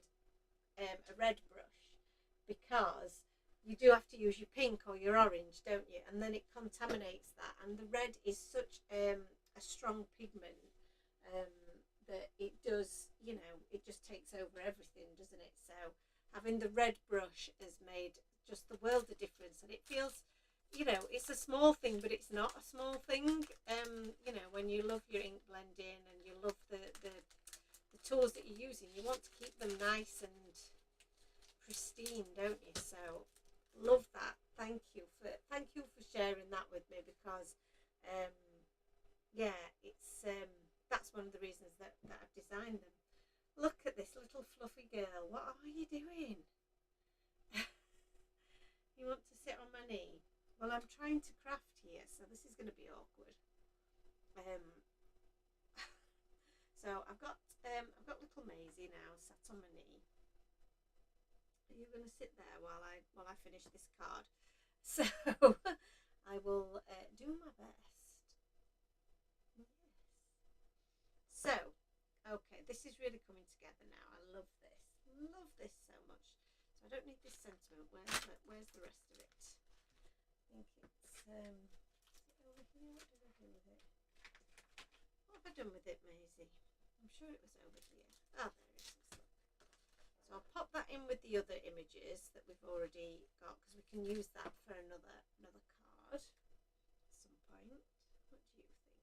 a red brush, because you do have to use your pink or your orange, don't you? And then it contaminates that. And the red is such a strong pigment that it does, you know, it just takes over everything, doesn't it? So having the red brush has made just the world of difference. And it feels, you know, it's a small thing, but it's not a small thing. You know, when you love your ink blending and you love the tools that you're using, you want to keep them nice and pristine, don't you? So love that. Thank you for sharing that with me, because yeah, it's that's one of the reasons that I've designed them. Look at this little fluffy girl. What are you doing? You want to sit on my knee? Well, I'm trying to craft here, so this is going to be awkward. So I've got little Maisie now sat on my knee. Are you going to sit there while I finish this card? So I will do my best. Yes. So, okay, this is really coming together now. I love this. Love this so much. So I don't need this sentiment. Where's the rest of it? I think it's is it over here? What did I do with it? What have I done with it, Maisie? I'm sure it was over here. Oh, there it is. So I'll pop that in with the other images that we've already got, because we can use that for another card at some point. What do you think?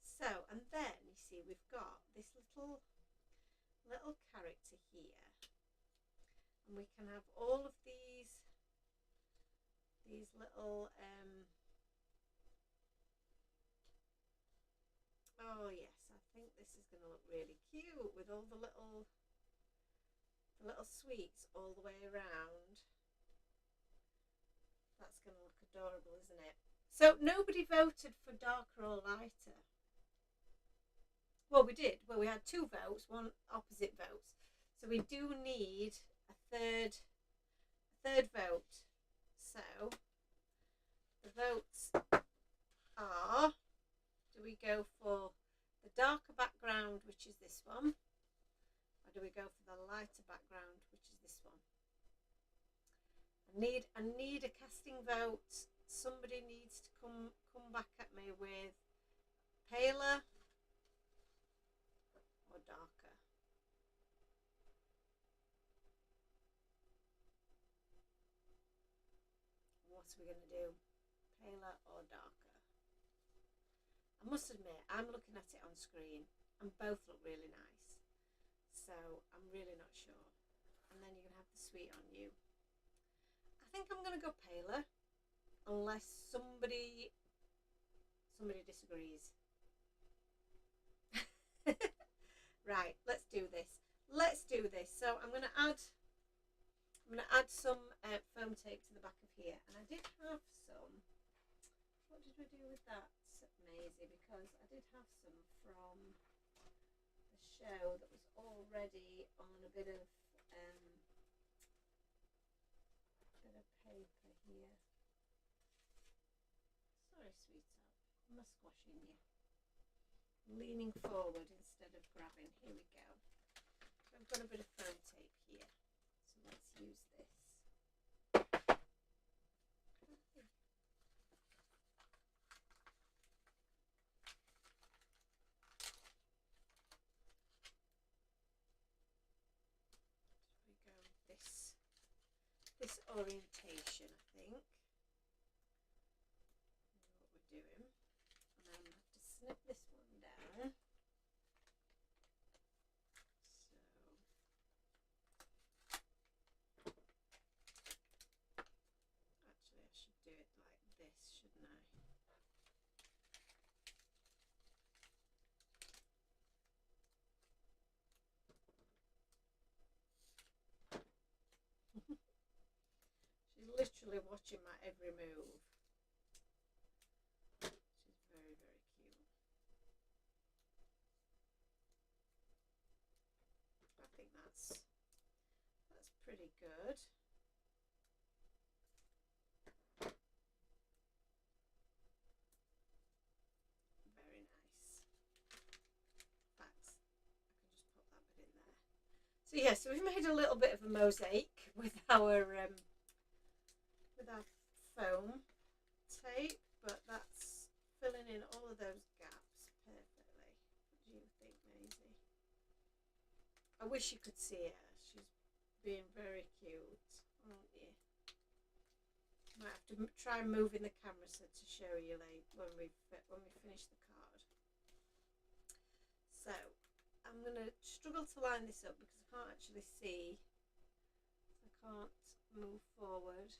So, and then you see we've got this little character here, and we can have all of these little oh yes, I think this is going to look really cute with all the little sweets all the way around. That's going to look adorable, isn't it? So nobody voted for darker or lighter. Well, we did. Well, we had 2 votes, 1 opposite votes. So we do need a third vote. So the votes are, do we go for the darker background, which is this one? Or do we go for the lighter background, which is this one? I need a casting vote. Somebody needs to come back at me with paler or darker. What are we going to do? Paler or darker? I must admit, I'm looking at it on screen and both look really nice. So I'm really not sure. And then you're going to have the sweet on you. I think I'm going to go paler, unless somebody disagrees. Right, let's do this. So I'm going to add some foam tape to the back of here, and I did have some. What did we do with that, Maisie? Because I did have some from the show that was already on a bit of paper here. Sorry, sweetheart, I'm squashing you. Leaning forward instead of grabbing. Here we go. So I've got a bit of foam tape here, so let's use this. We go with this orientation, I think. What we're doing, and then I have to snip this one down. Actually, I should do it like this, shouldn't I? She's literally watching my every move. She's very, very cute. I think that's pretty good. Very nice. So yeah, so we've made a little bit of a mosaic with our foam tape, but that's filling in all of those gaps perfectly. What do you think, Maisie? I wish you could see her. She's being very cute, aren't you? Might have to try moving the camera so to show you later when we finish the card. So I'm gonna struggle to line this up because I can't actually see. I can't move forward.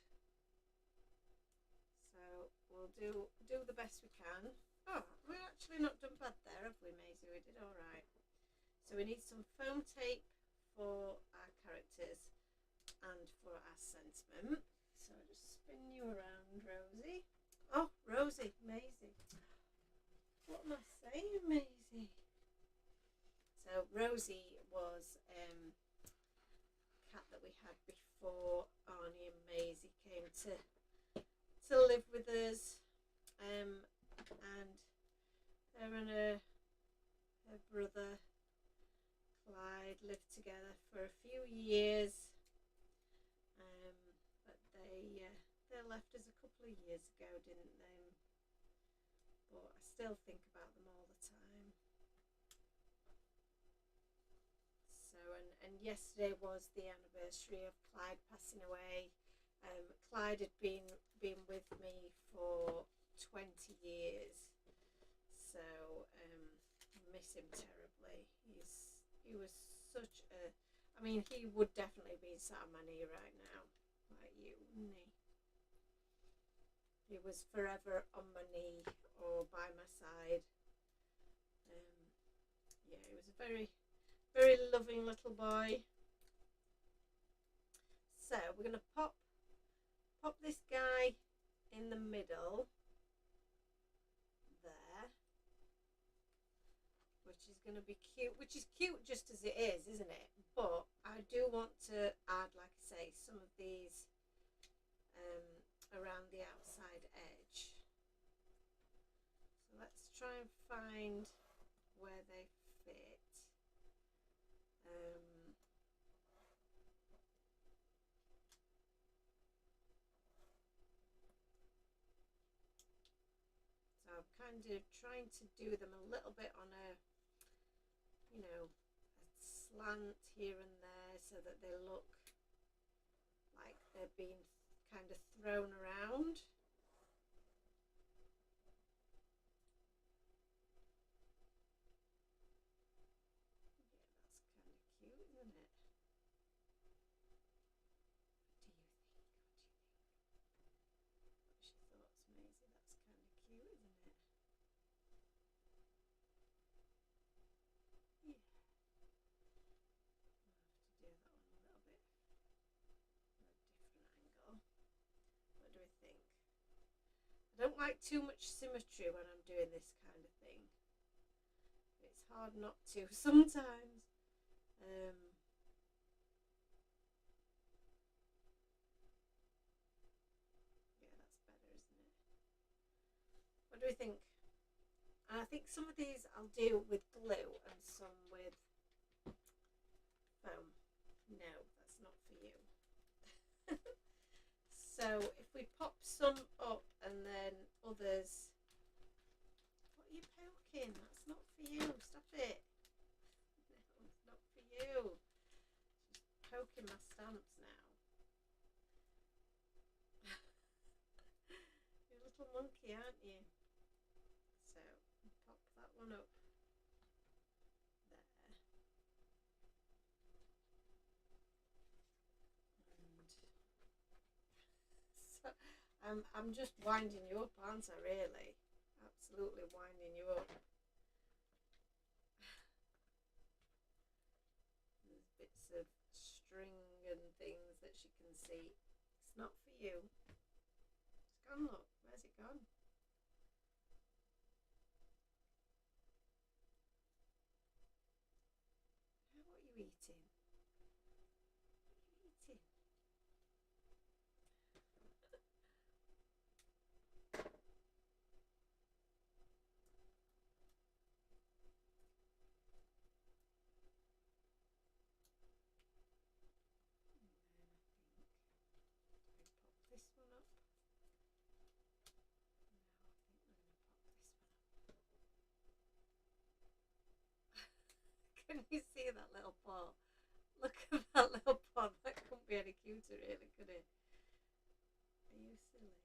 So we'll do the best we can. Oh, we're actually not done bad there, have we, Maisie? We did all right. So we need some foam tape for our characters and for our sentiment. So I'll just spin you around, Rosie. Oh, Rosie, Maisie. What am I saying, Maisie? So Rosie was a cat that we had before Arnie and Maisie came to live with us, and her and her brother Clyde lived together for a few years, but they left us a couple of years ago, didn't they? But I still think about them all the time. So and yesterday was the anniversary of Clyde passing away. Clyde had been with me for 20 years, so I miss him terribly. He was such a, I mean, he would definitely be sat on my knee right now, like you, wouldn't he? He was forever on my knee or by my side. Yeah, he was a very, very loving little boy. So we're going to pop this guy in the middle there, which is going to be cute, which is cute just as it is, isn't it? But I do want to add, like I say, some of these around the outside edge. So let's try and find where they fit. So I'm kind of trying to do them a little bit on a, you know, a slant here and there so that they look like they're being kind of thrown around. Yeah, that's kind of cute, isn't it? What's your thoughts, Maisie? That's kind of cute, isn't it? Yeah. I'll have to do that one a little bit from a different angle. What do we think? I don't like too much symmetry when I'm doing this kind of thing. It's hard not to sometimes. Yeah, that's better, isn't it? What do we think? And I think some of these I'll do with glue and some with foam. No, that's not for you. So if we pop some up and then others. What are you poking? That's not for you. Stop it. No, it's not for you. She's poking my stamps now. You're a little monkey, aren't you? So pop that one up there. And so I'm just winding you up, aren't I, really? Absolutely winding you up. There's bits of string and things that she can see. It's not for you. It's gone, look. Where's it gone? What are you eating? What are you eating? When you see that little paw, look at that little paw. That couldn't be any cuter, really, could it? Are you silly?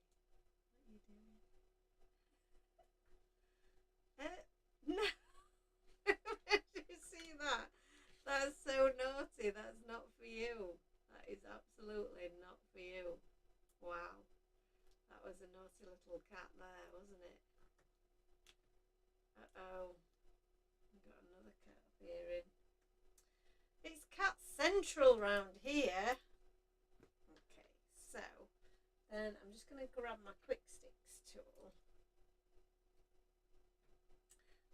What are you doing? No. Did you see that? That's so naughty. That's not for you. That is absolutely not for you. Wow. That was a naughty little cat there, wasn't it? Uh-oh. We've got another cat appearing. It's cat central round here. Okay, so then I'm just going to grab my quick sticks tool.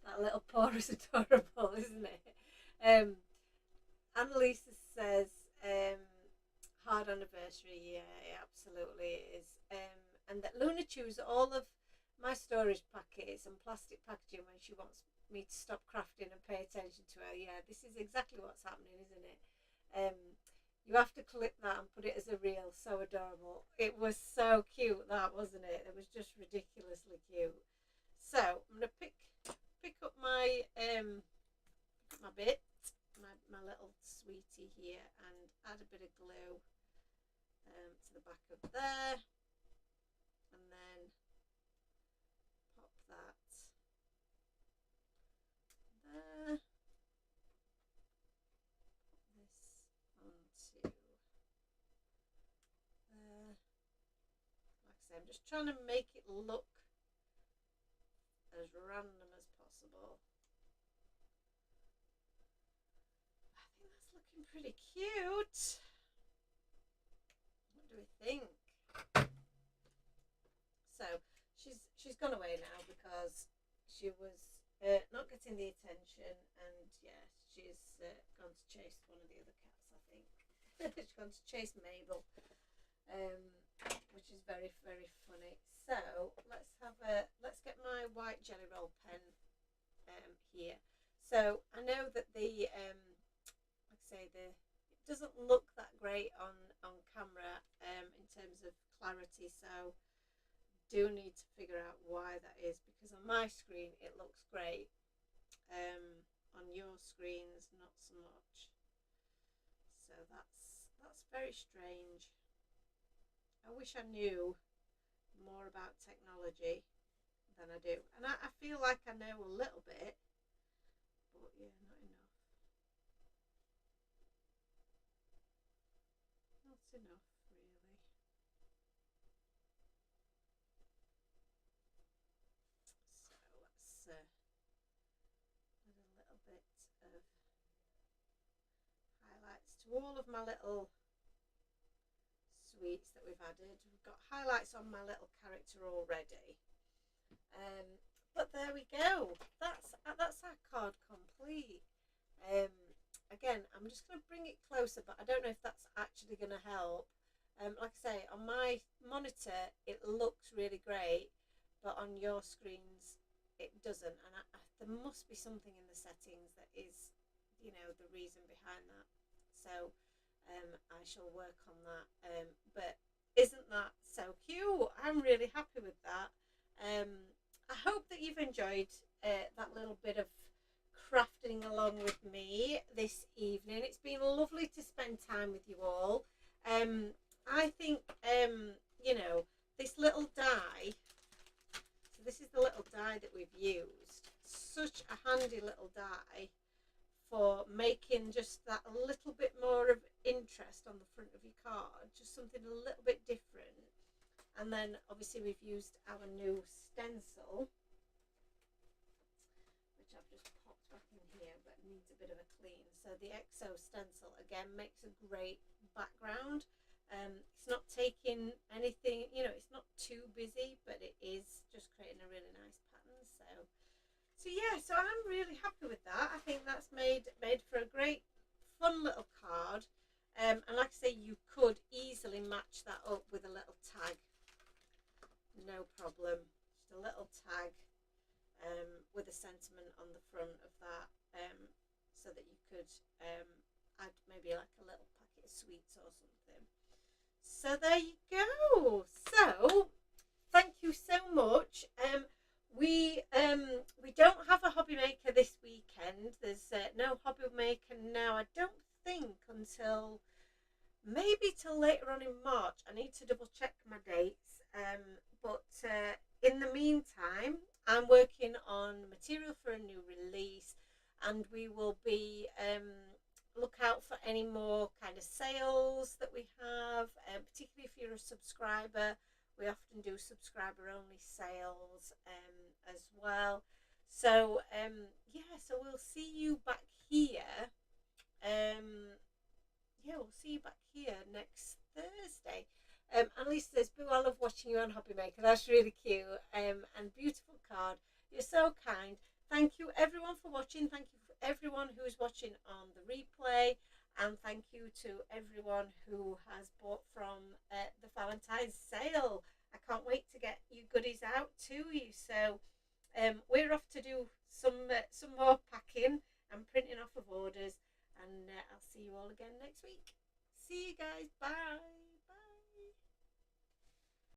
That little paw is adorable, isn't it? Annalisa says, hard anniversary. Yeah, it absolutely is. And that Luna chews all of my storage packets and plastic packaging when she wants me to stop crafting and pay attention to her. Yeah, this is exactly what's happening, isn't it? You have to clip that and put it as a reel. So adorable. It was so cute, that, wasn't it? It was just ridiculously cute. So I'm gonna pick up my my bit, my little sweetie here, and add a bit of glue to the back of there, and then pop that there. Put this onto there. Like I say, I'm just trying to make it look as random as possible. I think that's looking pretty cute. What do we think? So she's gone away now because she was not getting the attention, and yeah, she's gone to chase one of the other cats, I think. She's gone to chase Mabel, which is very, very funny. So let's get my white jelly roll pen here. So I know that the like I say, it doesn't look that great on camera in terms of clarity, so do need to figure out why that is, because on my screen it looks great, on your screens not so much. So that's very strange. I wish I knew more about technology than I do, and I feel like I know a little bit, but yeah, not enough. Not enough, really. So let's add a little bit of highlights to all of my little sweets that we've added. We've got highlights on my little character already. But there we go. That's our card complete. Again, I'm just going to bring it closer, but I don't know if that's actually going to help. Like I say, on my monitor it looks really great, but on your screens it doesn't, and there must be something in the settings that is, the reason behind that. So I shall work on that. But isn't that so cute? I'm really happy with that. I hope that you've enjoyed that little bit of crafting along with me this evening. It's been lovely to spend time with you all. I think, this little die, so this is the little die that we've used. Such a handy little die for making just that a little bit more of interest on the front of your card, just something a little bit different. And then obviously we've used our new stencil, which I've just popped back in here, but needs a bit of a clean. So the XO stencil again makes a great background. It's not taking anything, it's not too busy, but it is just creating a really nice pattern. So yeah, so I'm really happy with that. I think that's made for a great fun little card. And like I say, you could easily match that up with a little tag. No problem. Just a little tag with a sentiment on the front of that, so that you could add maybe like a little packet of sweets or something. So there you go. So thank you so much. We don't have a hobby maker this weekend. There's no hobby maker now. I don't think until maybe till later on in March. I need to double check my dates. But in the meantime, I'm working on material for a new release, and we will be look out for any more kind of sales that we have, particularly if you're a subscriber. We often do subscriber only sales as well. So yeah, so we'll see you back here. Um, yeah, we'll see you back here next Thursday. Annalise says, Boo, I love watching you on Hobby Maker. That's really cute. And beautiful card. You're so kind. Thank you, everyone, for watching. Thank you for everyone who's watching on the replay. And thank you to everyone who has bought from the Valentine's sale. I can't wait to get you goodies out to you. So we're off to do some more packing and printing off of orders. And I'll see you all again next week. See you guys. Bye.